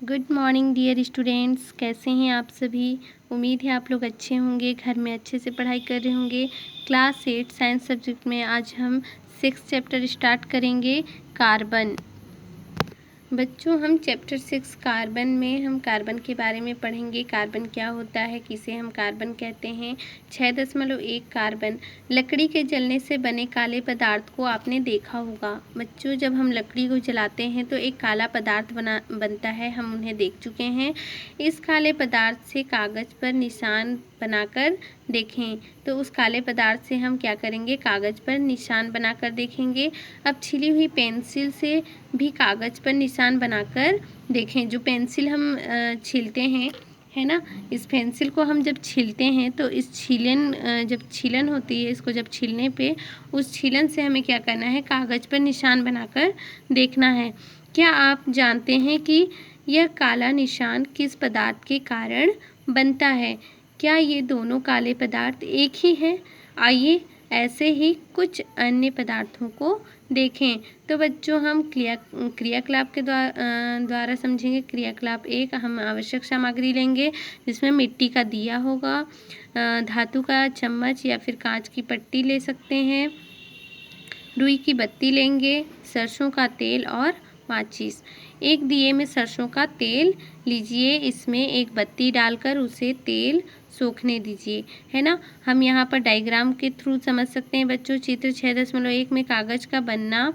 Good morning dear students, कैसे हैं आप सभी। उम्मीद है आप लोग अच्छे होंगे, घर में अच्छे से पढ़ाई कर रहे होंगे। क्लास 8 साइंस सब्जेक्ट में आज हम 6 चैप्टर स्टार्ट करेंगे, कार्बन। बच्चों, हम चैप्टर 6 कार्बन में हम कार्बन के बारे में पढ़ेंगे। कार्बन क्या होता है, किसे हम कार्बन कहते हैं। 6.1 कार्बन। लकड़ी के जलने से बने काले पदार्थ को आपने देखा होगा। बच्चों, जब हम लकड़ी को जलाते हैं तो एक काला पदार्थ बनता है, हम उन्हें देख चुके हैं। इस काले पदार्थ से कागज़ पर निशान बनाकर देखें। तो उस काले पदार्थ से हम क्या करेंगे, कागज़ पर निशान बनाकर देखेंगे। अब छिली हुई पेंसिल से भी कागज़ पर निशान बनाकर देखें। जो पेंसिल हम छीलते हैं, है ना, इस पेंसिल को हम जब छीलते हैं तो इस जब छीलन होती है, इसको जब छीलने पे उस छीलन से हमें क्या करना है, कागज़ पर निशान बनाकर देखना है। क्या आप जानते हैं कि यह काला निशान किस पदार्थ के कारण बनता है? क्या ये दोनों काले पदार्थ एक ही हैं? आइए ऐसे ही कुछ अन्य पदार्थों को देखें। तो बच्चों, हम क्रियाकलाप के द्वारा समझेंगे। क्रियाकलाप 1, हम आवश्यक सामग्री लेंगे जिसमें मिट्टी का दिया होगा, धातु का चम्मच या फिर कांच की पट्टी ले सकते हैं, रुई की बत्ती लेंगे, सरसों का तेल और माचिस। एक दिए में सरसों का तेल लीजिए, इसमें एक बत्ती डालकर उसे तेल सोखने दीजिए, है ना। हम यहाँ पर डायग्राम के थ्रू समझ सकते हैं बच्चों। चित्र 6.1 में कागज़ का बनना,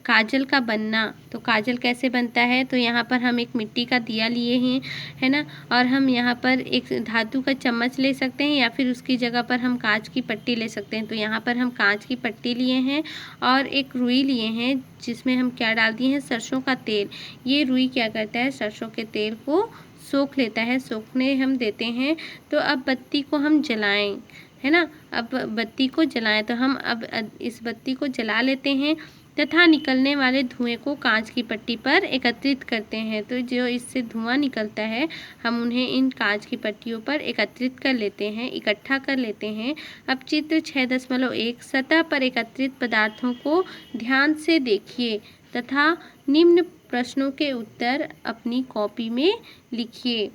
काजल का बनना। तो काजल कैसे बनता है, तो यहाँ पर हम एक मिट्टी का दिया लिए हैं, है ना, और हम यहाँ पर एक धातु का चम्मच ले सकते हैं या फिर उसकी जगह पर हम कांच की पट्टी ले सकते हैं। तो यहाँ पर हम कांच की पट्टी लिए हैं और एक रुई लिए हैं जिसमें हम क्या डाल दिए हैं, सरसों का तेल। ये रुई क्या करता है, सरसों के तेल को सोख लेता है, सोखने हम देते हैं। तो अब बत्ती को हम जलाएं, है ना। अब बत्ती को जलाएं तो हम अब इस बत्ती को जला लेते हैं तथा निकलने वाले धुएं को कांच की पट्टी पर एकत्रित करते हैं। तो जो इससे धुआं निकलता है, हम उन्हें इन कांच की पट्टियों पर एकत्रित कर लेते हैं, इकट्ठा कर लेते हैं। अब चित्र 6.1, सतह पर एकत्रित पदार्थों को ध्यान से देखिए तथा निम्न प्रश्नों के उत्तर अपनी कॉपी में लिखिए।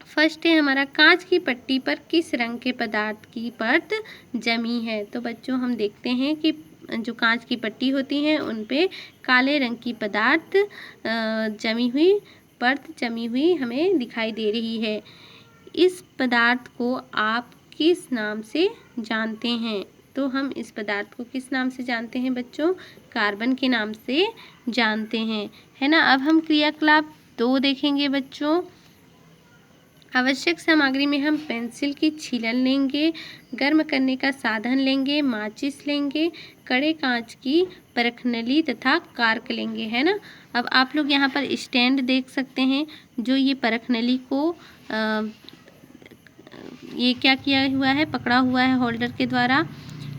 फर्स्ट है हमारा, कांच की पट्टी पर किस रंग के पदार्थ की परत जमी है। तो बच्चों, हम देखते हैं कि जो कांच की पट्टी होती है उन पे काले रंग की पदार्थ परत जमी हुई हमें दिखाई दे रही है। इस पदार्थ को आप किस नाम से जानते हैं? तो हम इस पदार्थ को किस नाम से जानते हैं बच्चों? कार्बन के नाम से जानते हैं, है ना। अब हम क्रियाकलाप 2 देखेंगे बच्चों। आवश्यक सामग्री में हम पेंसिल की छीलन लेंगे, गर्म करने का साधन लेंगे, माचिस लेंगे, कड़े कांच की परखनली तथा कार्क लेंगे, है ना। अब आप लोग यहाँ पर स्टैंड देख सकते हैं। जो ये परखनली को ये क्या किया हुआ है, पकड़ा हुआ है होल्डर के द्वारा।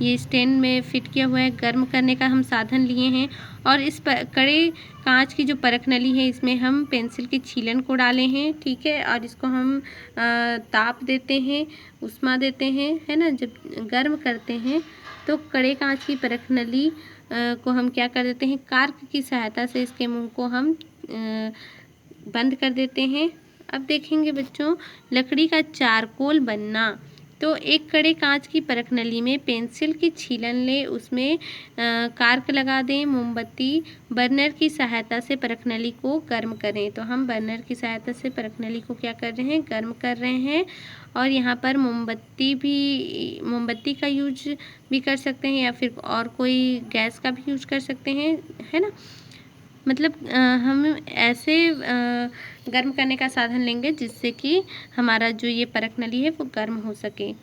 ये स्टैंड में फिट किया हुआ है। गर्म करने का हम साधन लिए हैं और इस कड़े कांच की जो परखनली है इसमें हम पेंसिल के छीलन को डाले हैं, ठीक है, और इसको हम ताप देते हैं, उष्मा देते हैं, है ना। जब गर्म करते हैं तो कड़े कांच की परखनली को हम क्या कर देते हैं, कार्क की सहायता से इसके मुंह को हम बंद कर देते हैं। अब देखेंगे बच्चों, लकड़ी का चारकोल बनना। तो एक कड़े कांच की परखनली में पेंसिल की छीलन ले, उसमें कार्क लगा दें, मोमबत्ती बर्नर की सहायता से परखनली को गर्म करें। तो हम बर्नर की सहायता से परखनली को क्या कर रहे हैं, गर्म कर रहे हैं। और यहाँ पर मोमबत्ती का यूज भी कर सकते हैं या फिर और कोई गैस का भी यूज कर सकते हैं, है ना। मतलब हम ऐसे गर्म करने का साधन लेंगे जिससे कि हमारा जो ये परखनली है वो गर्म हो सके।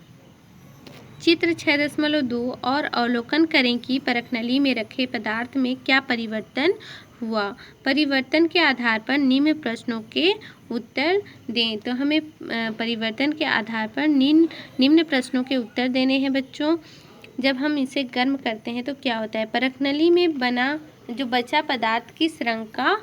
चित्र 6.2 और अवलोकन करें कि परखनली में रखे पदार्थ में क्या परिवर्तन हुआ। परिवर्तन के आधार पर निम्न प्रश्नों के उत्तर दें। तो हमें परिवर्तन के आधार पर निम्न प्रश्नों के उत्तर देने हैं बच्चों। जब हम इसे गर्म करते हैं तो क्या होता है, परखनली में बना जो बचा पदार्थ किस रंग का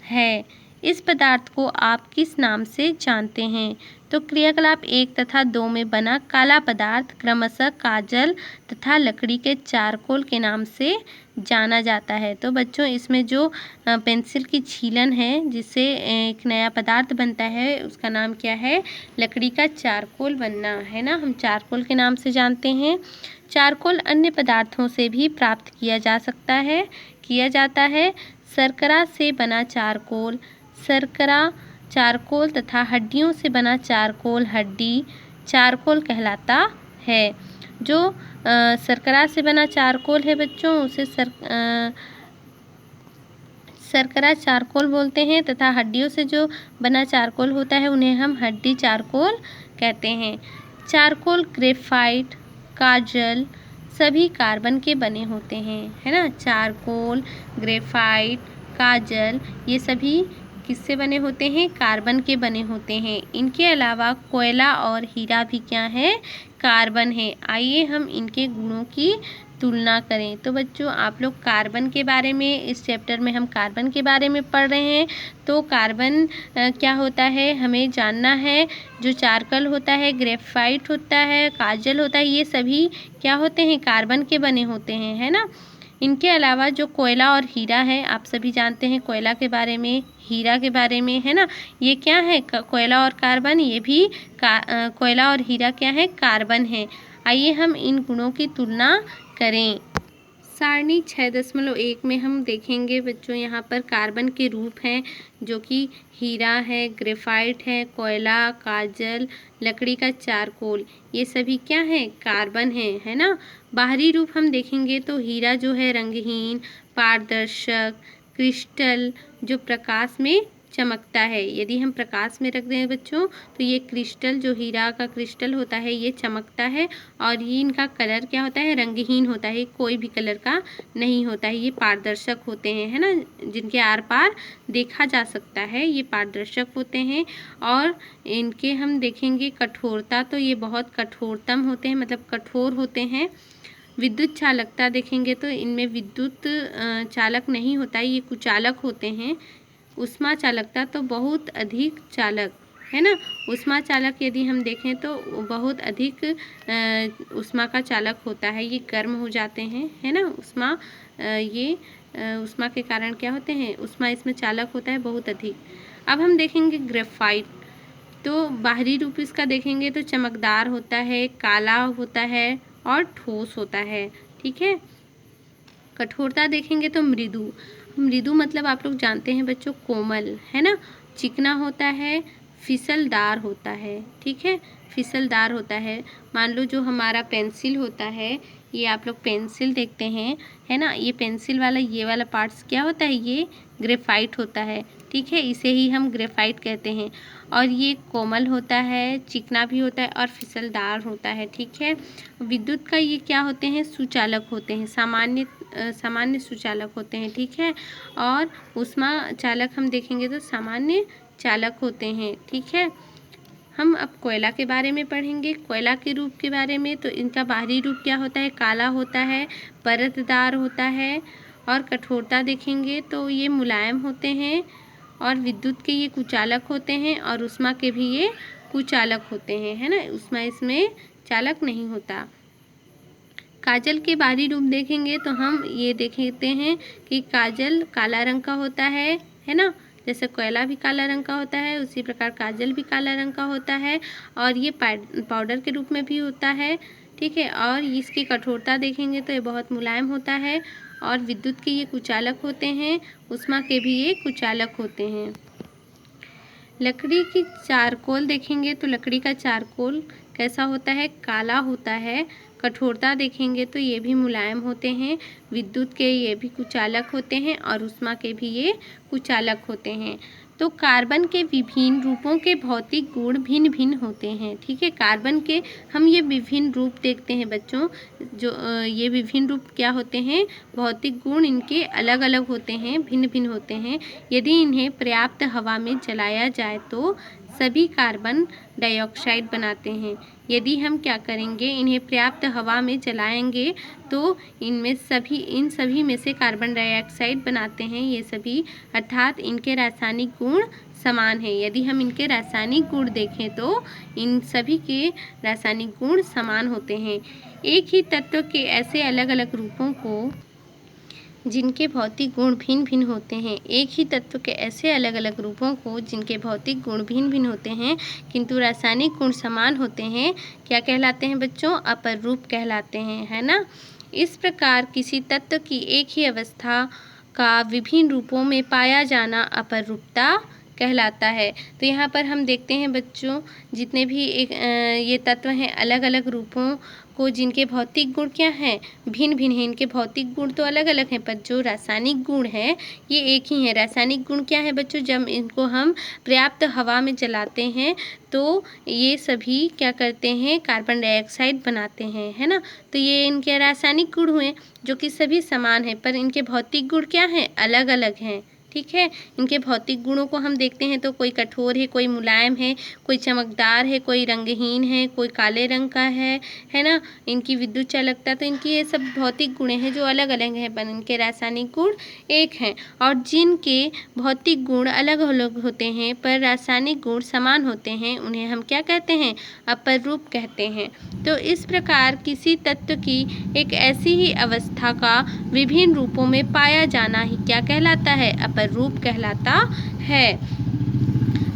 है। इस पदार्थ को आप किस नाम से जानते हैं? तो क्रियाकलाप 1 तथा 2 में बना काला पदार्थ क्रमशः काजल तथा लकड़ी के चारकोल के नाम से जाना जाता है। तो बच्चों इसमें जो पेंसिल की छीलन है जिससे एक नया पदार्थ बनता है उसका नाम क्या है? लकड़ी का चारकोल बनना, है ना। हम चारकोल के नाम से जानते हैं। चारकोल अन्य पदार्थों से भी प्राप्त किया जाता है। शर्करा से बना चारकोल शर्करा चारकोल तथा हड्डियों से बना चारकोल हड्डी चारकोल कहलाता है। जो शर्करा से बना चारकोल है बच्चों उसे शर्करा चारकोल बोलते हैं तथा हड्डियों से जो बना चारकोल होता है उन्हें हम हड्डी चारकोल कहते हैं। चारकोल ग्रेफाइट काजल सभी कार्बन के बने होते हैं, है ना। चारकोल ग्रेफाइट काजल ये सभी किससे बने होते हैं? कार्बन के बने होते हैं। इनके अलावा कोयला और हीरा भी क्या है? कार्बन है। आइए हम इनके गुणों की तुलना करें। तो बच्चों आप लोग कार्बन के बारे में इस चैप्टर में हम कार्बन के बारे में पढ़ रहे हैं। तो कार्बन क्या होता है हमें जानना है। जो चारकोल होता है ग्रेफाइट होता है काजल होता है ये सभी क्या होते हैं? कार्बन के बने होते हैं, है ना। इनके अलावा जो कोयला और हीरा है आप सभी जानते हैं कोयला के बारे में हीरा के बारे में, है ना। ये क्या है? कोयला और कार्बन ये भी कोयला और हीरा क्या है? कार्बन है। आइए हम इन गुणों की तुलना करें। सारणी 6.1 में हम देखेंगे बच्चों यहाँ पर कार्बन के रूप हैं जो कि हीरा है ग्रेफाइट है कोयला काजल लकड़ी का चारकोल ये सभी क्या है? कार्बन है ना। बाहरी रूप हम देखेंगे तो हीरा जो है रंगहीन पारदर्शक क्रिस्टल जो प्रकाश में चमकता है। यदि हम प्रकाश में रख दें बच्चों तो ये क्रिस्टल जो हीरा का क्रिस्टल होता है ये चमकता है और ये इनका कलर क्या होता है? रंगहीन होता है। कोई भी कलर का नहीं होता है। ये पारदर्शक होते हैं, है ना। जिनके आर पार देखा जा सकता है ये पारदर्शक होते हैं। और इनके हम देखेंगे कठोरता तो ये बहुत कठोरतम होते हैं मतलब कठोर होते हैं। विद्युत चालकता देखेंगे तो इनमें विद्युत चालक नहीं होता है ये कुचालक होते हैं। ऊष्मा चालकता तो बहुत अधिक चालक, है ना। ऊष्मा चालक यदि हम देखें तो बहुत अधिक ऊष्मा का चालक होता है। ये गर्म हो जाते हैं, है ना। ऊष्मा ये ऊष्मा के कारण क्या होते हैं? ऊष्मा इसमें चालक होता है बहुत अधिक। अब हम देखेंगे ग्रेफाइट तो बाहरी रूप इसका देखेंगे तो चमकदार होता है काला होता है और ठोस होता है, ठीक है। कठोरता देखेंगे तो मृदु मतलब आप लोग जानते हैं बच्चों कोमल, है ना। चिकना होता है फिसलदार होता है, ठीक है। फिसलदार होता है। मान लो जो हमारा पेंसिल होता है ये आप लोग पेंसिल देखते हैं, है ना। ये पेंसिल वाला ये वाला पार्ट्स क्या होता है? ये ग्रेफाइट होता है, ठीक है। इसे ही हम ग्रेफाइट कहते हैं। और ये कोमल होता है चिकना भी होता है और फिसलदार होता है, ठीक है। विद्युत का ये क्या होते हैं? सुचालक होते हैं सामान्य सुचालक होते हैं, ठीक है। और ऊष्मा चालक हम देखेंगे तो सामान्य चालक होते हैं, ठीक है। हम अब कोयला के बारे में पढ़ेंगे। कोयला के रूप के बारे में तो इनका बाहरी रूप क्या होता है? काला होता है परतदार होता है। और कठोरता देखेंगे तो ये मुलायम होते हैं और विद्युत के ये कुचालक होते हैं और ऊष्मा के भी ये कुचालक होते हैं, है ना। ऊष्मा इसमें चालक नहीं होता। काजल के बाहरी रूप देखेंगे तो हम ये देखते हैं कि काजल काला रंग का होता है ना। जैसे कोयला भी काला रंग का होता है उसी प्रकार काजल भी काला रंग का होता है और ये पाउडर के रूप में भी होता है, ठीक है। और इसकी कठोरता देखेंगे तो ये बहुत मुलायम होता है और विद्युत के ये कुचालक होते हैं ऊष्मा के भी ये कुचालक होते हैं। लकड़ी की चारकोल देखेंगे तो लकड़ी का चारकोल कैसा होता है? काला होता है। कठोरता देखेंगे तो ये भी मुलायम होते हैं। विद्युत के ये भी कुचालक होते हैं और ऊष्मा के भी ये कुचालक होते हैं। तो कार्बन के विभिन्न रूपों के भौतिक गुण भिन्न भिन्न होते हैं, ठीक है। कार्बन के हम ये विभिन्न रूप देखते हैं बच्चों। जो ये विभिन्न रूप क्या होते हैं? भौतिक गुण इनके अलग अलग होते हैं भिन्न भिन्न होते हैं। यदि इन्हें पर्याप्त हवा में जलाया जाए तो सभी कार्बन डाइऑक्साइड बनाते हैं। यदि हम क्या करेंगे, इन्हें पर्याप्त हवा में जलाएंगे तो इन सभी में से कार्बन डाइऑक्साइड बनाते हैं ये सभी, अर्थात इनके रासायनिक गुण समान है। यदि हम इनके रासायनिक गुण देखें तो इन सभी के रासायनिक गुण समान होते हैं। एक ही तत्व के ऐसे अलग अलग रूपों को जिनके भौतिक गुण भिन्न भिन्न होते हैं, एक ही तत्व के ऐसे अलग अलग रूपों को जिनके भौतिक गुण भिन्न भिन्न होते हैं किंतु रासायनिक गुण समान होते हैं, क्या कहलाते हैं बच्चों? अपरूप कहलाते हैं, है ना। इस प्रकार किसी तत्व की एक ही अवस्था का विभिन्न रूपों में पाया जाना अपरूपता कहलाता है। तो यहाँ पर हम देखते हैं बच्चों, जितने भी ये तत्व हैं अलग अलग रूपों को जिनके भौतिक गुण क्या हैं? भिन्न भिन्न हैं। इनके भौतिक गुण तो अलग अलग हैं पर जो रासायनिक गुण हैं ये एक ही हैं। रासायनिक गुण क्या है बच्चों? जब इनको हम पर्याप्त हवा में जलाते हैं तो ये सभी क्या करते हैं? कार्बन डाइऑक्साइड बनाते हैं, है ना। तो ये इनके रासायनिक गुण हुए जो कि सभी समान हैं, पर इनके भौतिक गुण क्या हैं? अलग अलग हैं, ठीक है। इनके भौतिक गुणों को हम देखते हैं तो कोई कठोर है, कोई मुलायम है, कोई चमकदार है, कोई रंगहीन है, कोई काले रंग का है ना। इनकी विद्युत चालकता, तो इनकी ये सब भौतिक गुण हैं जो अलग अलग हैं पर इनके रासायनिक गुण एक हैं। और जिनके भौतिक गुण अलग अलग होते हैं पर रासायनिक गुण समान होते हैं उन्हें हम क्या कहते हैं? अपरूप कहते हैं। तो इस प्रकार किसी तत्व की एक ऐसी ही अवस्था का विभिन्न रूपों में पाया जाना ही क्या कहलाता है? अपरूप कहलाता है।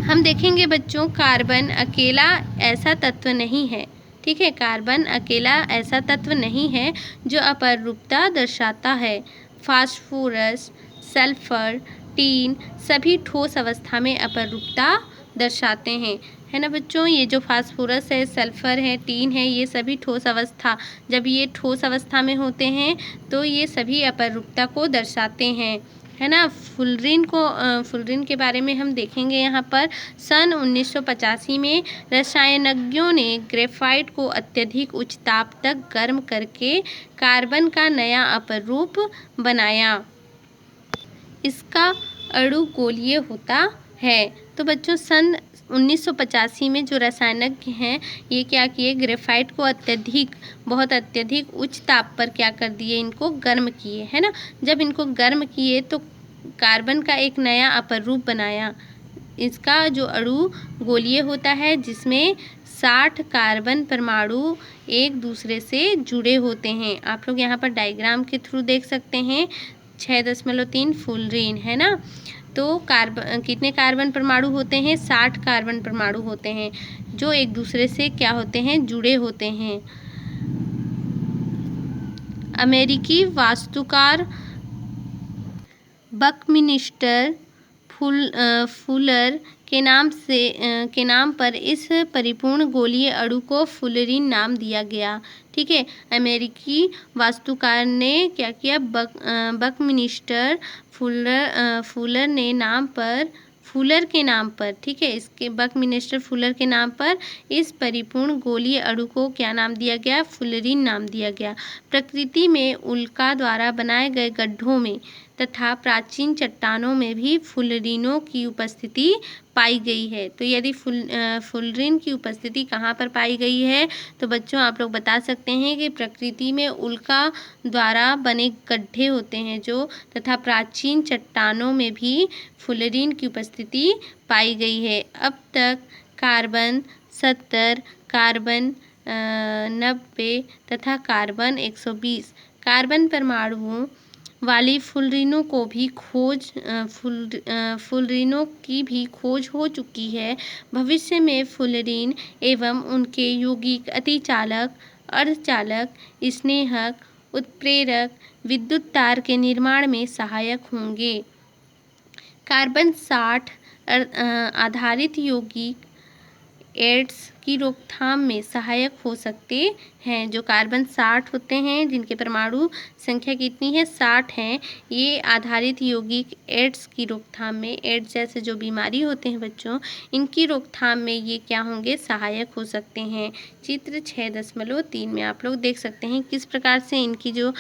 हम देखेंगे बच्चों, कार्बन अकेला ऐसा तत्व नहीं है, ठीक है। कार्बन अकेला ऐसा तत्व नहीं है जो अपरूपता दर्शाता है। फास्फोरस, सल्फर, टीन सभी ठोस अवस्था में अपरूपता दर्शाते हैं, है ना बच्चों। ये जो फास्फोरस है, सल्फर है, टीन है, ये सभी ठोस अवस्था, जब ये ठोस अवस्था में होते हैं तो ये सभी अपरूपता को दर्शाते हैं, है ना। फुलरिन के बारे में हम देखेंगे यहाँ पर। सन 1985 में रसायनज्ञों ने ग्रेफाइट को अत्यधिक उच्च ताप तक गर्म करके कार्बन का नया अपरूप बनाया। इसका अणु गोलीय होता है। तो बच्चों सन 1985 में जो रसायनज्ञ हैं ये क्या किए? ग्रेफाइट को बहुत अत्यधिक उच्च ताप पर क्या कर दिए? इनको गर्म किए, है ना। जब इनको गर्म किए तो कार्बन का एक नया अपरूप बनाया। इसका जो अणु गोलीय होता है जिसमें 60 कार्बन परमाणु एक दूसरे से जुड़े होते हैं। आप लोग यहाँ पर डायग्राम के थ्रू देख सकते हैं। 6.3 फुलरिन, है ना। तो कितने कार्बन परमाणु होते हैं? 60 कार्बन परमाणु होते हैं जो एक दूसरे से क्या होते हैं? जुड़े होते हैं। अमेरिकी वास्तुकार बकमिंस्टर फुलर के नाम पर इस परिपूर्ण गोलीय अणु को फुलरिन नाम दिया गया, ठीक है। अमेरिकी वास्तुकार ने क्या किया? बकमिंस्टर फुलर के नाम पर, ठीक है, इसके बकमिंस्टर फुलर के नाम पर इस परिपूर्ण गोलीय अणु को क्या नाम दिया गया? फुलरिन नाम दिया गया। प्रकृति में उल्का द्वारा बनाए गए गड्ढों में तथा प्राचीन चट्टानों में भी फुलरिनों की उपस्थिति पाई गई है। तो यदि फुलरिन की उपस्थिति कहाँ पर पाई गई है तो बच्चों आप लोग बता सकते हैं कि प्रकृति में उल्का द्वारा बने गड्ढे होते हैं जो, तथा प्राचीन चट्टानों में भी फुलरिन की उपस्थिति पाई गई है। अब तक कार्बन 70, कार्बन 90 तथा कार्बन 120 कार्बन परमाणुओं वाली फुलरिनों की भी खोज हो चुकी है। भविष्य में फुलरिन एवं उनके यौगिक अतिचालक, अर्धचालक, स्नेहक, उत्प्रेरक, विद्युत तार के निर्माण में सहायक होंगे। कार्बन 60 आधारित यौगिक एड्स की रोकथाम में सहायक हो सकते हैं। जो कार्बन 60 होते हैं जिनके परमाणु संख्या कितनी है? 60 हैं। ये आधारित यौगिक एड्स की रोकथाम में, एड्स जैसे जो बीमारी होते हैं बच्चों, इनकी रोकथाम में ये क्या होंगे? सहायक हो सकते हैं। चित्र 6.3 में आप लोग देख सकते हैं किस प्रकार से इनकी जो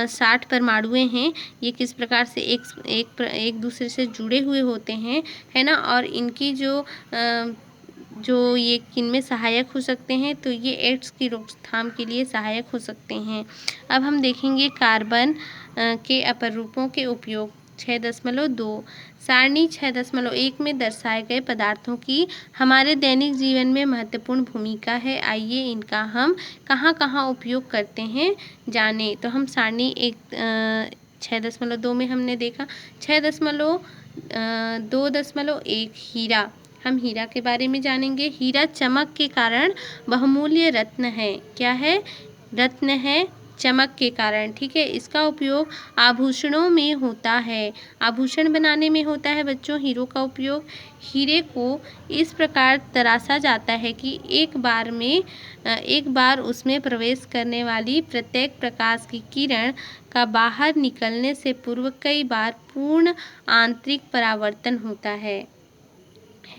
60 परमाणुएँ हैं ये किस प्रकार से एक दूसरे से जुड़े हुए होते हैं, है ना। और इनकी जो जो ये किनमें सहायक हो सकते हैं, तो ये एड्स की रोकथाम के लिए सहायक हो सकते हैं। अब हम देखेंगे कार्बन के अपरूपों के उपयोग। 6.2 सारणी 6.1 में दर्शाए गए पदार्थों की हमारे दैनिक जीवन में महत्वपूर्ण भूमिका है। आइए इनका हम कहाँ कहाँ उपयोग करते हैं जाने। तो हम सारणी 6.2 में हमने देखा 6.2.1 हीरा। हम हीरा के बारे में जानेंगे। हीरा चमक के कारण बहुमूल्य रत्न है। क्या है? रत्न है चमक के कारण। ठीक है, इसका उपयोग आभूषणों में होता है, आभूषण बनाने में होता है बच्चों हीरो का उपयोग। हीरे को इस प्रकार तराशा जाता है कि एक बार उसमें प्रवेश करने वाली प्रत्येक प्रकाश की किरण का बाहर निकलने से पूर्व कई बार पूर्ण आंतरिक परावर्तन होता है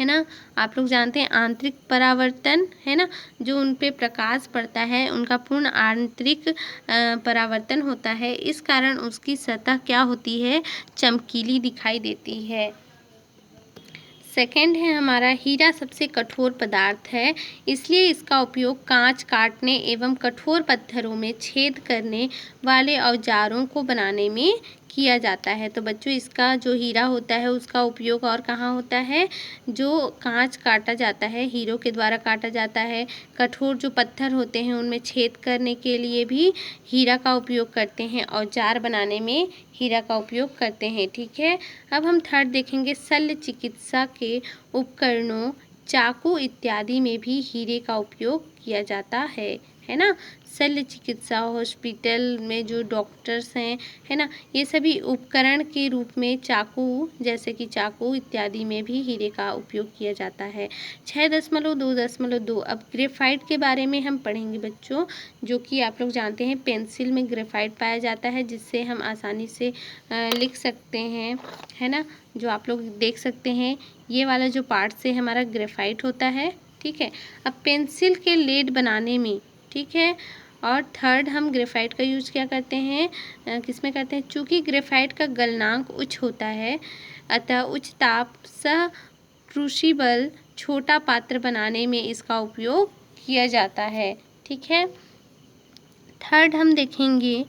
ना। आप लोग जानते हैं आंतरिक परावर्तन, है ना, जो उन पे प्रकाश पड़ता है उनका पूर्ण आंतरिक परावर्तन होता है। इस कारण उसकी सतह क्या होती है? चमकीली दिखाई देती है। सेकंड है हमारा हीरा सबसे कठोर पदार्थ है, इसलिए इसका उपयोग कांच काटने एवं कठोर पत्थरों में छेद करने वाले औजारों को बनाने में किया जाता है। तो बच्चों इसका जो हीरा होता है उसका उपयोग और कहाँ होता है? जो कांच काटा जाता है हीरो के द्वारा काटा जाता है। कठोर जो पत्थर होते हैं उनमें छेद करने के लिए भी हीरा का उपयोग करते हैं। औजार बनाने में हीरा का उपयोग करते हैं। ठीक है, अब हम थर्ड देखेंगे शल्य चिकित्सा के उपकरणों, चाकू इत्यादि में भी हीरे का उपयोग किया जाता है ना। शल्य चिकित्सा हॉस्पिटल में जो डॉक्टर्स हैं, है ना, ये सभी उपकरण के रूप में चाकू, जैसे कि चाकू इत्यादि में भी हीरे का उपयोग किया जाता है। 6.2.2 अब ग्रेफाइट के बारे में हम पढ़ेंगे बच्चों, जो कि आप लोग जानते हैं पेंसिल में ग्रेफाइट पाया जाता है, जिससे हम आसानी से लिख सकते हैं, है ना। जो आप लोग देख सकते हैं ये वाला जो पार्ट से हमारा ग्रेफाइट होता है। ठीक है, अब पेंसिल के लेड बनाने में, ठीक है, और थर्ड हम ग्रेफाइट का यूज क्या करते हैं, किसमें करते हैं? चूँकि ग्रेफाइट का गलनांक उच्च होता है, अतः उच्च ताप सह क्रूसिबल छोटा पात्र बनाने में इसका उपयोग किया जाता है। ठीक है, थर्ड हम देखेंगे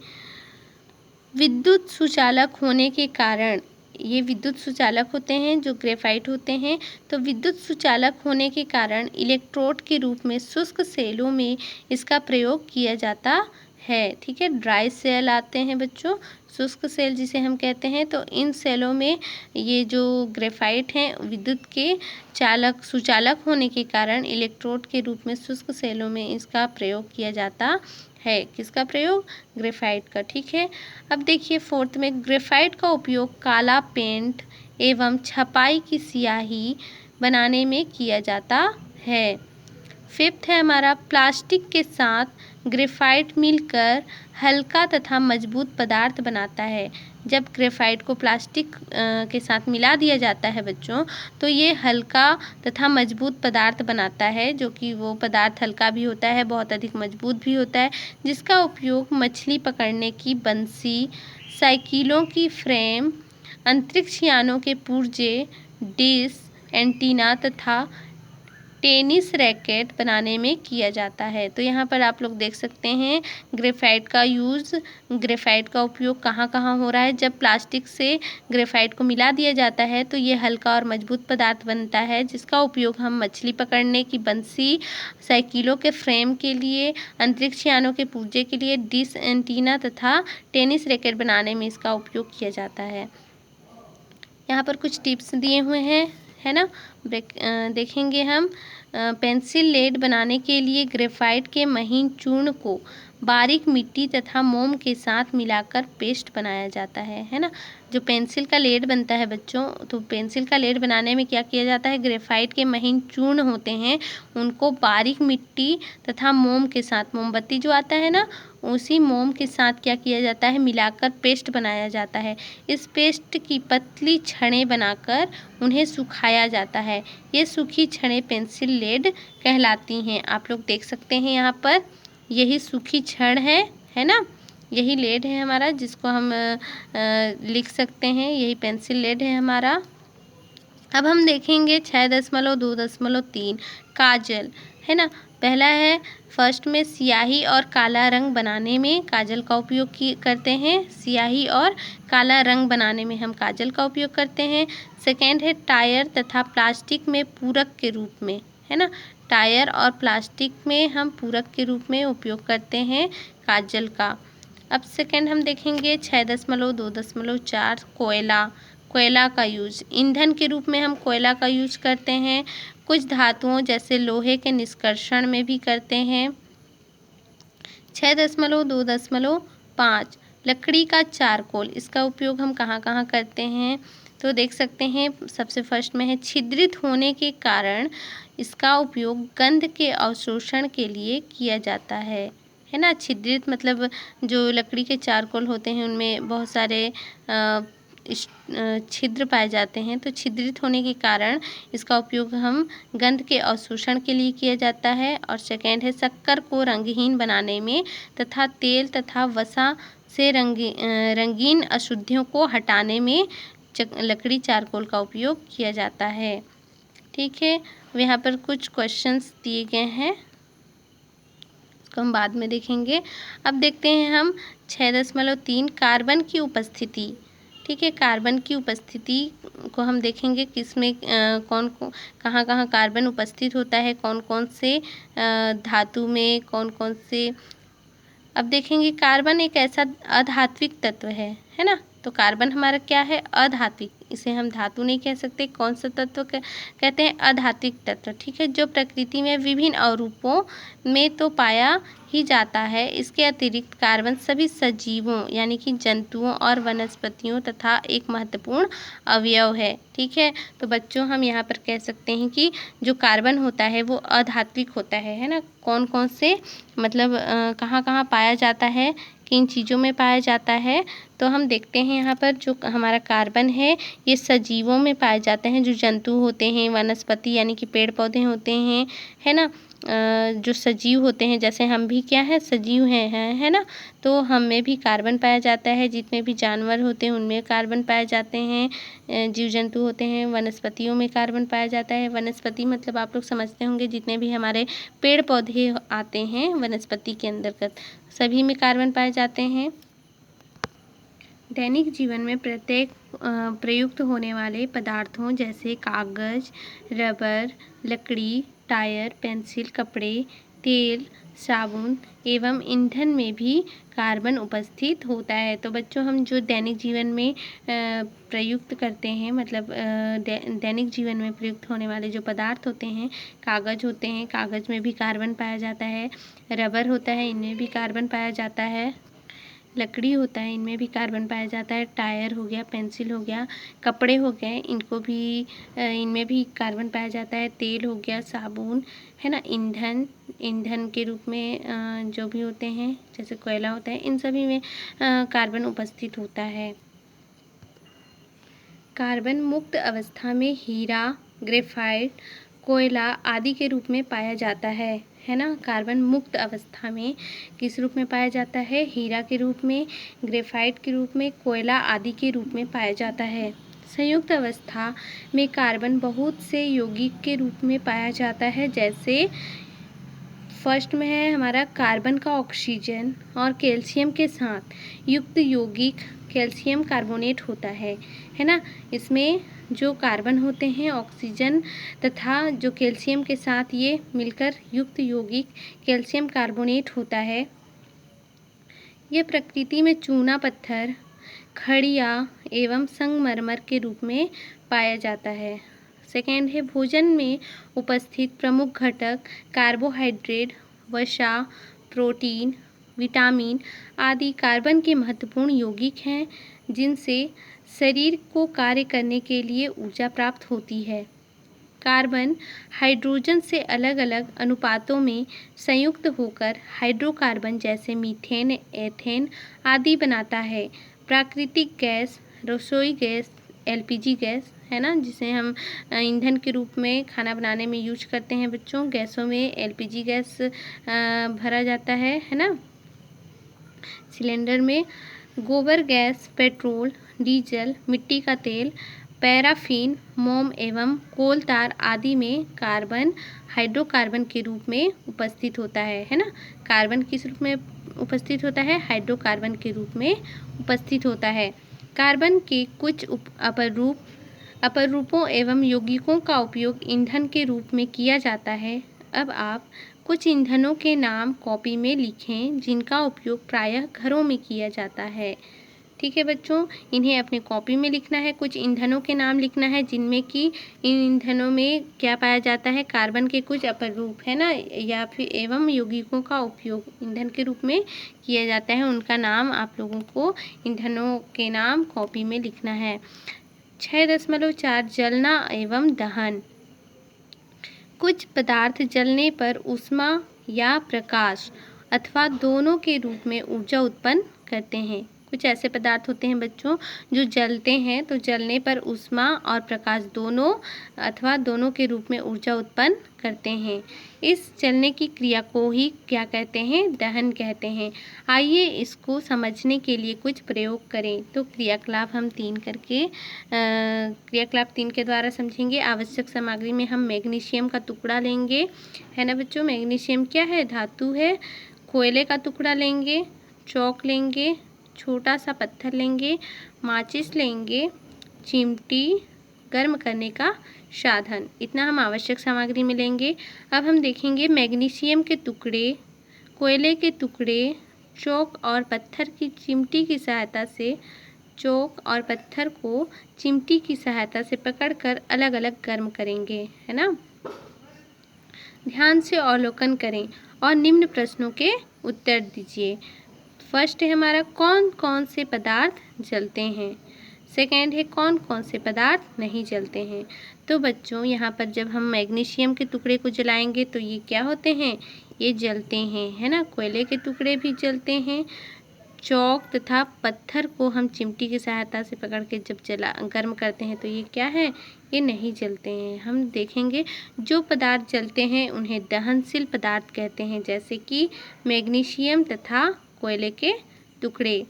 विद्युत सुचालक होने के कारण, ये विद्युत सुचालक होते हैं जो ग्रेफाइट होते हैं, तो विद्युत सुचालक होने के कारण इलेक्ट्रोड के रूप में शुष्क सेलों में इसका प्रयोग किया जाता है। ठीक है, ड्राई सेल आते हैं बच्चों, शुष्क सेल जिसे हम कहते हैं, तो इन सेलों में ये जो ग्रेफाइट हैं विद्युत के सुचालक होने के कारण इलेक्ट्रोड के रूप में शुष्क सेलों में इसका प्रयोग किया जाता है। किसका प्रयोग? ग्रेफाइट का। ठीक है, अब देखिए फोर्थ में ग्रेफाइट का उपयोग काला पेंट एवं छपाई की स्याही बनाने में किया जाता है। फिफ्थ है हमारा प्लास्टिक के साथ ग्रेफाइट मिलकर हल्का तथा मजबूत पदार्थ बनाता है। जब ग्रेफाइट को प्लास्टिक के साथ मिला दिया जाता है बच्चों, तो ये हल्का तथा मजबूत पदार्थ बनाता है, जो कि वो पदार्थ हल्का भी होता है, बहुत अधिक मजबूत भी होता है, जिसका उपयोग मछली पकड़ने की बंसी, साइकिलों की फ्रेम, अंतरिक्ष यानों के पुर्जे, डिश, एंटीना तथा टेनिस रैकेट बनाने में किया जाता है। तो यहाँ पर आप लोग देख सकते हैं ग्रेफाइट का यूज़, ग्रेफाइट का उपयोग कहाँ कहाँ हो रहा है। जब प्लास्टिक से ग्रेफाइट को मिला दिया जाता है तो ये हल्का और मजबूत पदार्थ बनता है, जिसका उपयोग हम मछली पकड़ने की बंसी, साइकिलों के फ्रेम के लिए, अंतरिक्ष यानों के पुर्जे के लिए, डिश, एंटीना तथा टेनिस रैकेट बनाने में इसका उपयोग किया जाता है। यहाँ पर कुछ टिप्स दिए हुए हैं, है ना, देखेंगे हम। पेंसिल लेड बनाने के लिए ग्रेफाइट के महीन चूर्ण को बारीक मिट्टी तथा मोम के साथ मिलाकर पेस्ट बनाया जाता है ना। जो पेंसिल का लेड बनता है बच्चों, तो पेंसिल का लेड बनाने में क्या किया जाता है, ग्रेफाइट के महीन चूर्ण होते हैं उनको बारीक मिट्टी तथा मोम के साथ, मोमबत्ती जो आता है ना, उसी मोम के साथ क्या किया जाता है, मिलाकर पेस्ट बनाया जाता है। इस पेस्ट की पतली छड़ें बनाकर उन्हें सुखाया जाता है। ये सूखी छड़ें पेंसिल लेड कहलाती हैं। आप लोग देख सकते हैं यहाँ पर यही सूखी छड़ है ना, यही लेड है हमारा, जिसको हम लिख सकते हैं, यही पेंसिल लेड है हमारा। अब हम देखेंगे 6.2.3 काजल, है ना। पहला है, फर्स्ट में स्याही और काला रंग बनाने में काजल का उपयोग करते हैं। स्याही और काला रंग बनाने में हम काजल का उपयोग करते हैं। सेकेंड है टायर तथा प्लास्टिक में पूरक के रूप में, है ना। टायर और प्लास्टिक में हम पूरक के रूप में उपयोग करते हैं काजल का। अब सेकेंड हम देखेंगे 6.2.4 कोयला। कोयला का यूज़, ईंधन के रूप में हम कोयला का यूज़ करते हैं। कुछ धातुओं जैसे लोहे के निष्कर्षण में भी करते हैं। 6.2.5 लकड़ी का चारकोल, इसका उपयोग हम कहाँ कहाँ करते हैं, तो देख सकते हैं सबसे फर्स्ट में है छिद्रित होने के कारण इसका उपयोग गंध के अवशोषण के लिए किया जाता है ना। छिद्रित मतलब जो लकड़ी के चारकोल होते हैं उनमें बहुत सारे छिद्र पाए जाते हैं, तो छिद्रित होने के कारण इसका उपयोग हम गंध के अवशोषण के लिए किया जाता है। और सेकेंड है शक्कर को रंगहीन बनाने में तथा तेल तथा वसा से रंगीन अशुद्धियों को हटाने में लकड़ी चारकोल का उपयोग किया जाता है। ठीक है, यहाँ पर कुछ क्वेश्चंस दिए गए हैं, इसको हम बाद में देखेंगे। अब देखते हैं हम 6.3 कार्बन की उपस्थिति। ठीक है, कार्बन की उपस्थिति को हम देखेंगे किसमें कौन कहाँ कहाँ कार्बन उपस्थित होता है, कौन कौन से धातु में, कौन कौन से। अब देखेंगे कार्बन एक ऐसा अधात्विक तत्व है ना। तो कार्बन हमारा क्या है, अधात्विक, इसे हम धातु नहीं कह सकते। कौन सा तत्व कहते हैं, अधात्विक तत्व। ठीक है, जो प्रकृति में विभिन्न अवरूपों में तो पाया ही जाता है। इसके अतिरिक्त कार्बन सभी सजीवों यानी कि जंतुओं और वनस्पतियों तथा एक महत्वपूर्ण अवयव है। ठीक है, तो बच्चों हम यहाँ पर कह सकते हैं कि जो कार्बन होता है वो अधात्विक होता है ना। कौन कौन से मतलब कहाँ कहाँ पाया जाता है, किन चीज़ों में पाया जाता है, तो हम देखते हैं यहाँ पर जो हमारा कार्बन है ये सजीवों में पाए जाते हैं, जो जंतु होते हैं, वनस्पति यानी कि पेड़ पौधे होते हैं, है ना। जो सजीव होते हैं, जैसे हम भी क्या है, सजीव हैं, है ना। तो हम में भी कार्बन पाया जाता है, जितने भी जानवर होते हैं उनमें कार्बन पाए जाते हैं। जीव जंतु होते हैं, वनस्पतियों में कार्बन पाया जाता है। वनस्पति मतलब आप लोग समझते होंगे जितने भी हमारे पेड़ पौधे आते हैं वनस्पति के अंतर्गत, सभी में कार्बन पाए जाते हैं। दैनिक जीवन में प्रयुक्त होने वाले पदार्थों जैसे कागज, रबर, लकड़ी, टायर, पेंसिल, कपड़े, तेल, साबुन एवं ईंधन में भी कार्बन उपस्थित होता है। तो बच्चों हम जो दैनिक जीवन में प्रयुक्त करते हैं, मतलब दैनिक जीवन में प्रयुक्त होने वाले जो पदार्थ होते हैं, कागज होते हैं, कागज में भी कार्बन पाया जाता है। रबर होता है, इनमें भी कार्बन पाया जाता है। लकड़ी होता है, इनमें भी कार्बन पाया जाता है। टायर हो गया, पेंसिल हो गया, कपड़े हो गए, इनको भी इनमें भी कार्बन पाया जाता है। तेल हो गया, साबुन, है ना। ईंधन के रूप में जो भी होते हैं जैसे कोयला होता है, इन सभी में कार्बन उपस्थित होता है। कार्बन मुक्त अवस्था में हीरा, ग्रेफाइट, कोयला आदि के रूप में पाया जाता है ना। कार्बन मुक्त अवस्था में किस रूप में पाया जाता है, हीरा के रूप में, ग्रेफाइट के रूप में, कोयला आदि के रूप में पाया जाता है। संयुक्त अवस्था में कार्बन बहुत से यौगिक के रूप में पाया जाता है, जैसे फर्स्ट में है हमारा कार्बन का ऑक्सीजन और कैल्शियम के साथ युक्त यौगिक कैल्शियम कार्बोनेट होता है ना। इसमें जो कार्बन होते हैं ऑक्सीजन तथा जो कैल्शियम के साथ ये मिलकर युक्त यौगिक कैल्शियम कार्बोनेट होता है। यह प्रकृति में चूना पत्थर, खड़िया एवं संगमरमर के रूप में पाया जाता है। सेकेंड है भोजन में उपस्थित प्रमुख घटक कार्बोहाइड्रेट, वसा, प्रोटीन, विटामिन आदि कार्बन के महत्वपूर्ण यौगिक हैं, जिनसे शरीर को कार्य करने के लिए ऊर्जा प्राप्त होती है। कार्बन हाइड्रोजन से अलग अलग अनुपातों में संयुक्त होकर हाइड्रोकार्बन जैसे मीथेन, एथेन आदि बनाता है। प्राकृतिक गैस, रसोई गैस, एलपीजी गैस, है ना, जिसे हम ईंधन के रूप में खाना बनाने में यूज करते हैं बच्चों। गैसों में एलपीजी गैस भरा जाता है ना, सिलेंडर में। गोबर गैस, पेट्रोल, डीजल, मिट्टी का तेल, पैराफिन, मोम एवं कोल तार आदि में कार्बन हाइड्रोकार्बन के रूप में उपस्थित होता है ना। कार्बन किस रूप में उपस्थित होता है? हाइड्रोकार्बन के रूप में उपस्थित होता है। कार्बन के कुछ अपर रूपों एवं यौगिकों का उपयोग ईंधन के रूप में किया जाता है। अब आप कुछ ईंधनों के नाम कॉपी में लिखें जिनका उपयोग प्रायः घरों में किया जाता है। ठीक है बच्चों, इन्हें अपनी कॉपी में लिखना है। कुछ ईंधनों के नाम लिखना है जिनमें कि इन ईंधनों में क्या पाया जाता है? कार्बन के कुछ अपर रूप है ना, या फिर एवं यौगिकों का उपयोग ईंधन के रूप में किया जाता है, उनका नाम आप लोगों को ईंधनों के नाम कॉपी में लिखना है। 6.4 जलना एवं दहन। कुछ पदार्थ जलने पर ऊष्मा या प्रकाश अथवा दोनों के रूप में ऊर्जा उत्पन्न करते हैं। कुछ ऐसे पदार्थ होते हैं बच्चों जो जलते हैं, तो जलने पर ऊष्मा और प्रकाश दोनों अथवा दोनों के रूप में ऊर्जा उत्पन्न करते हैं। इस जलने की क्रिया को ही क्या कहते हैं? दहन कहते हैं। आइए इसको समझने के लिए कुछ प्रयोग करें। तो क्रियाकलाप हम 3 के द्वारा समझेंगे। आवश्यक सामग्री में हम मैग्नीशियम का टुकड़ा लेंगे, है ना बच्चों। मैग्नीशियम क्या है? धातु है। कोयले का टुकड़ा लेंगे, चौक लेंगे, छोटा सा पत्थर लेंगे, माचिस लेंगे, चिमटी, गर्म करने का साधन। इतना हम आवश्यक सामग्री में लेंगे। अब हम देखेंगे मैग्नीशियम के टुकड़े, कोयले के टुकड़े, चौक और पत्थर की चिमटी की सहायता से चौक और पत्थर को चिमटी की सहायता से पकड़कर अलग अलग गर्म करेंगे, है ना। ध्यान से अवलोकन करें और निम्न प्रश्नों के उत्तर दीजिए। फर्स्ट है हमारा, कौन कौन से पदार्थ जलते हैं। सेकेंड है, कौन कौन से पदार्थ नहीं जलते हैं। तो बच्चों यहाँ पर जब हम मैग्नीशियम के टुकड़े को जलाएंगे तो ये क्या होते हैं? ये जलते हैं, है ना। कोयले के टुकड़े भी जलते हैं। चौक तथा पत्थर को हम चिमटी की सहायता से पकड़ के जब गर्म करते हैं तो ये क्या है? ये नहीं जलते हैं। हम देखेंगे जो पदार्थ जलते हैं उन्हें दहनशील पदार्थ कहते हैं, जैसे कि मैग्नीशियम तथा कोयले के टुकड़े।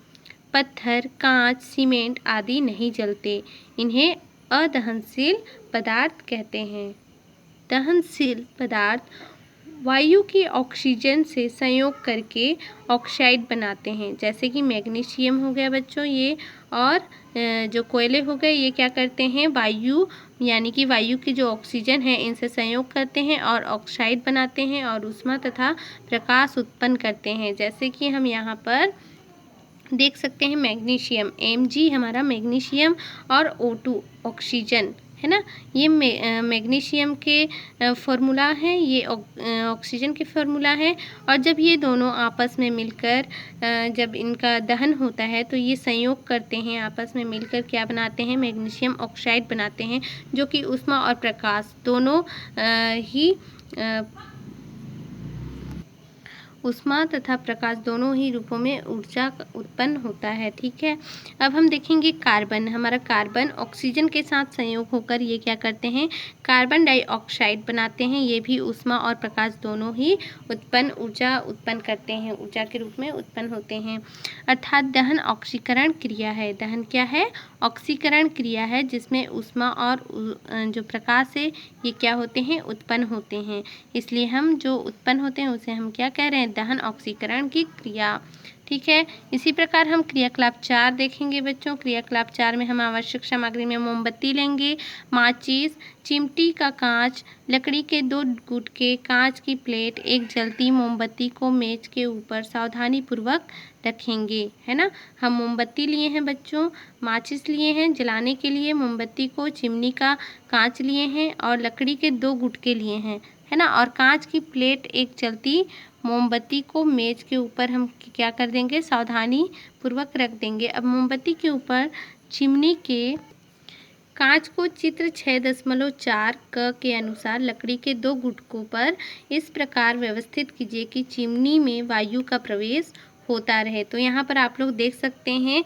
पत्थर, कांच, सीमेंट आदि नहीं जलते, इन्हें अदहनशील पदार्थ कहते हैं। दहनशील पदार्थ वायु की ऑक्सीजन से संयोग करके ऑक्साइड बनाते हैं, जैसे कि मैग्नीशियम हो गया बच्चों ये, और जो कोयले हो गए ये क्या करते हैं? वायु यानी कि वायु की जो ऑक्सीजन है इनसे संयोग करते हैं और ऑक्साइड बनाते हैं और ऊष्मा तथा प्रकाश उत्पन्न करते हैं। जैसे कि हम यहाँ पर देख सकते हैं मैग्नीशियम, Mg हमारा मैग्नीशियम और O2 ऑक्सीजन, है ना। ये मैग्नीशियम के फॉर्मूला है, ये ऑक्सीजन के फॉर्मूला है। और जब ये दोनों आपस में मिलकर जब इनका दहन होता है तो ये संयोग करते हैं, आपस में मिलकर क्या बनाते हैं? मैग्नीशियम ऑक्साइड बनाते हैं, जो कि ऊष्मा और प्रकाश दोनों ऊष्मा तथा प्रकाश दोनों ही रूपों में ऊर्जा उत्पन्न होता है। ठीक है। अब हम देखेंगे कार्बन। हमारा कार्बन ऑक्सीजन के साथ संयोग होकर ये क्या करते हैं? कार्बन डाइऑक्साइड बनाते हैं। ये भी ऊष्मा और प्रकाश दोनों ही ऊर्जा उत्पन्न करते हैं, ऊर्जा के रूप में उत्पन्न होते हैं। अर्थात दहन ऑक्सीकरण क्रिया है। दहन क्या है? ऑक्सीकरण क्रिया है, जिसमें ऊष्मा और जो प्रकाश है ये क्या होते हैं? उत्पन्न होते हैं। इसलिए हम जो उत्पन्न होते हैं उसे हम क्या कह रहे हैं? दहन ऑक्सीकरण की क्रिया। ठीक है। इसी प्रकार हम क्रियाकलाप 4 देखेंगे बच्चों। क्रियाकलाप 4 में हम आवश्यक सामग्री में मोमबत्ती लेंगे, माचिस, चिमटी का कांच, लकड़ी के 2 गुटके, कांच की प्लेट, एक जलती मोमबत्ती को मेज के ऊपर सावधानी पूर्वक रखेंगे, है ना। हम मोमबत्ती लिए हैं बच्चों, माचिस लिए हैं जलाने के लिए मोमबत्ती को, चिमनी का कांच लिए हैं और लकड़ी के 2 गुटके लिए हैं, है ना। और कांच की प्लेट, एक जलती मोमबत्ती को मेज के ऊपर हम क्या कर देंगे? सावधानी पूर्वक रख देंगे। अब मोमबत्ती के ऊपर चिमनी के कांच को चित्र 6.4 क के अनुसार लकड़ी के 2 गुटकों पर इस प्रकार व्यवस्थित कीजिए कि चिमनी में वायु का प्रवेश होता रहे। तो यहाँ पर आप लोग देख सकते हैं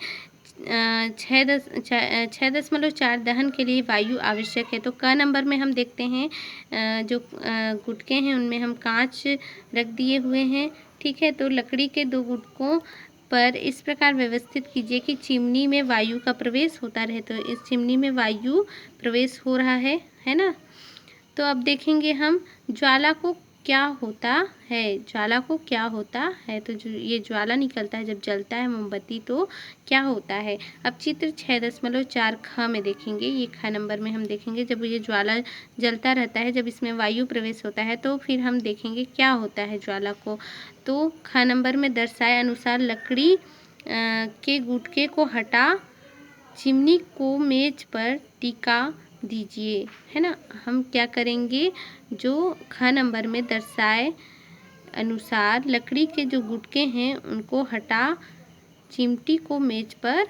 6.4 दहन के लिए वायु आवश्यक है। तो क नंबर में हम देखते हैं जो गुटके हैं उनमें हम कांच रख दिए हुए हैं। ठीक है। तो लकड़ी के 2 गुटकों पर इस प्रकार व्यवस्थित कीजिए कि चिमनी में वायु का प्रवेश होता रहे। तो इस चिमनी में वायु प्रवेश हो रहा है ना। तो अब देखेंगे हम ज्वाला को क्या होता है। ज्वाला को क्या होता है, तो जो ये ज्वाला निकलता है जब जलता है मोमबत्ती तो क्या होता है। अब चित्र 6.4 ख में देखेंगे, ये ख नंबर में हम देखेंगे जब ये ज्वाला जलता रहता है, जब इसमें वायु प्रवेश होता है तो फिर हम देखेंगे क्या होता है ज्वाला को। तो ख नंबर में दर्शाए अनुसार लकड़ी के गुटके को हटा चिमनी को मेज पर टिका दीजिए, है ना। हम क्या करेंगे, जो ख नंबर में दर्शाए अनुसार लकड़ी के जो गुटके हैं उनको हटा चिमटी को मेज पर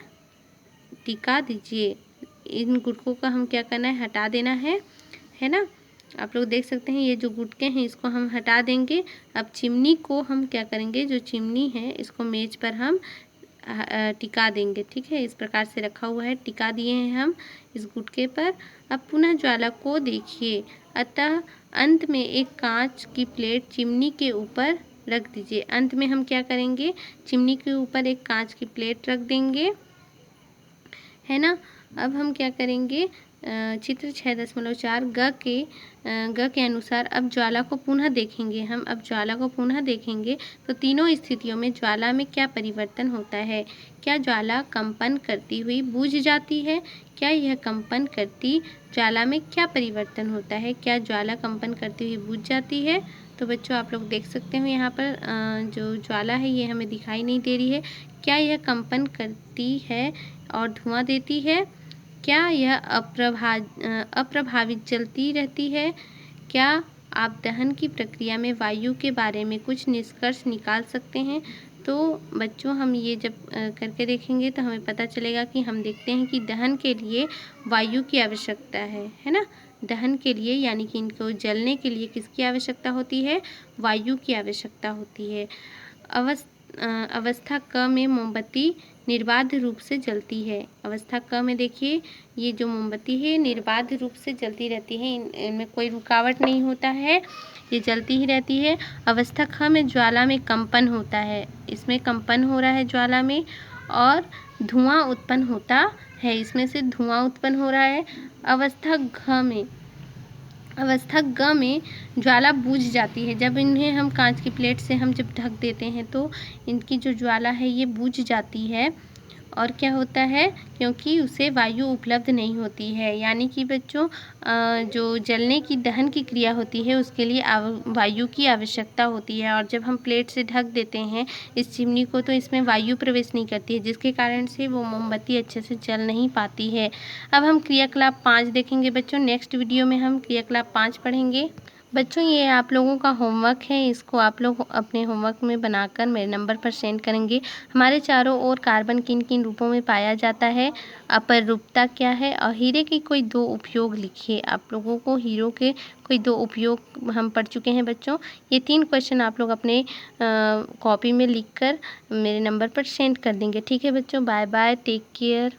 टिका दीजिए। इन गुटकों का हम क्या करना है, हटा देना है ना। आप लोग देख सकते हैं ये जो गुटके हैं इसको हम हटा देंगे। अब चिमनी को हम क्या करेंगे, जो चिमनी है इसको मेज पर हम टिका देंगे। ठीक है, इस प्रकार से रखा हुआ है, टिका दिए हैं हम इस गुटके पर। अब पुनः ज्वाला को देखिए। अतः अंत में एक कांच की प्लेट चिमनी के ऊपर रख दीजिए। अंत में हम क्या करेंगे, चिमनी के ऊपर एक कांच की प्लेट रख देंगे, है ना। अब हम क्या करेंगे, चित्र 6.4 ग के अनुसार अब ज्वाला को पुनः देखेंगे हम। अब ज्वाला को पुनः देखेंगे तो तीनों स्थितियों में ज्वाला में क्या परिवर्तन होता है। क्या ज्वाला कंपन करती हुई बुझ जाती है। क्या यह कंपन करती ज्वाला में क्या परिवर्तन होता है। क्या ज्वाला कंपन करती हुई बुझ जाती है। तो बच्चों आप लोग देख सकते हो यहाँ पर जो ज्वाला है ये हमें दिखाई नहीं दे रही है। क्या यह कंपन करती है और धुआं देती है। क्या यह अप्रभावित जलती रहती है। क्या आप दहन की प्रक्रिया में वायु के बारे में कुछ निष्कर्ष निकाल सकते हैं। तो बच्चों हम ये जब करके देखेंगे तो हमें पता चलेगा कि हम देखते हैं कि दहन के लिए वायु की आवश्यकता है ना। दहन के लिए यानी कि इनको जलने के लिए किसकी आवश्यकता होती है, वायु की आवश्यकता होती है। अवस्था क में मोमबत्ती निर्बाध रूप से जलती है। अवस्था क में देखिए ये जो मोमबत्ती है निर्बाध रूप से जलती रहती है, इनमें कोई रुकावट नहीं होता है, ये जलती ही रहती है। अवस्था ख में ज्वाला में कंपन होता है, इसमें कंपन हो रहा है ज्वाला में और धुआं उत्पन्न होता है, इसमें से धुआं उत्पन्न हो रहा है। अवस्था ग में ज्वाला बुझ जाती है। जब इन्हें हम कांच की प्लेट से हम जब ढक देते हैं तो इनकी जो ज्वाला है ये बुझ जाती है। और क्या होता है, क्योंकि उसे वायु उपलब्ध नहीं होती है। यानी कि बच्चों जो जलने की दहन की क्रिया होती है उसके लिए वायु की आवश्यकता होती है। और जब हम प्लेट से ढक देते हैं इस चिमनी को तो इसमें वायु प्रवेश नहीं करती है, जिसके कारण से वो मोमबत्ती अच्छे से जल नहीं पाती है। अब हम क्रियाकलाप 5 देखेंगे बच्चों। नेक्स्ट वीडियो में हम क्रियाकलाप 5 पढ़ेंगे। बच्चों ये आप लोगों का होमवर्क है, इसको आप लोग अपने होमवर्क में बनाकर मेरे नंबर पर सेंड करेंगे। हमारे चारों ओर कार्बन किन किन रूपों में पाया जाता है, अपरूपता क्या है और हीरे के कोई 2 उपयोग लिखिए। आप लोगों को हीरो के कोई 2 उपयोग हम पढ़ चुके हैं बच्चों। ये 3 क्वेश्चन आप लोग अपने कॉपी में लिखकर मेरे नंबर पर सेंड कर देंगे। ठीक है बच्चों, बाय बाय, टेक केयर।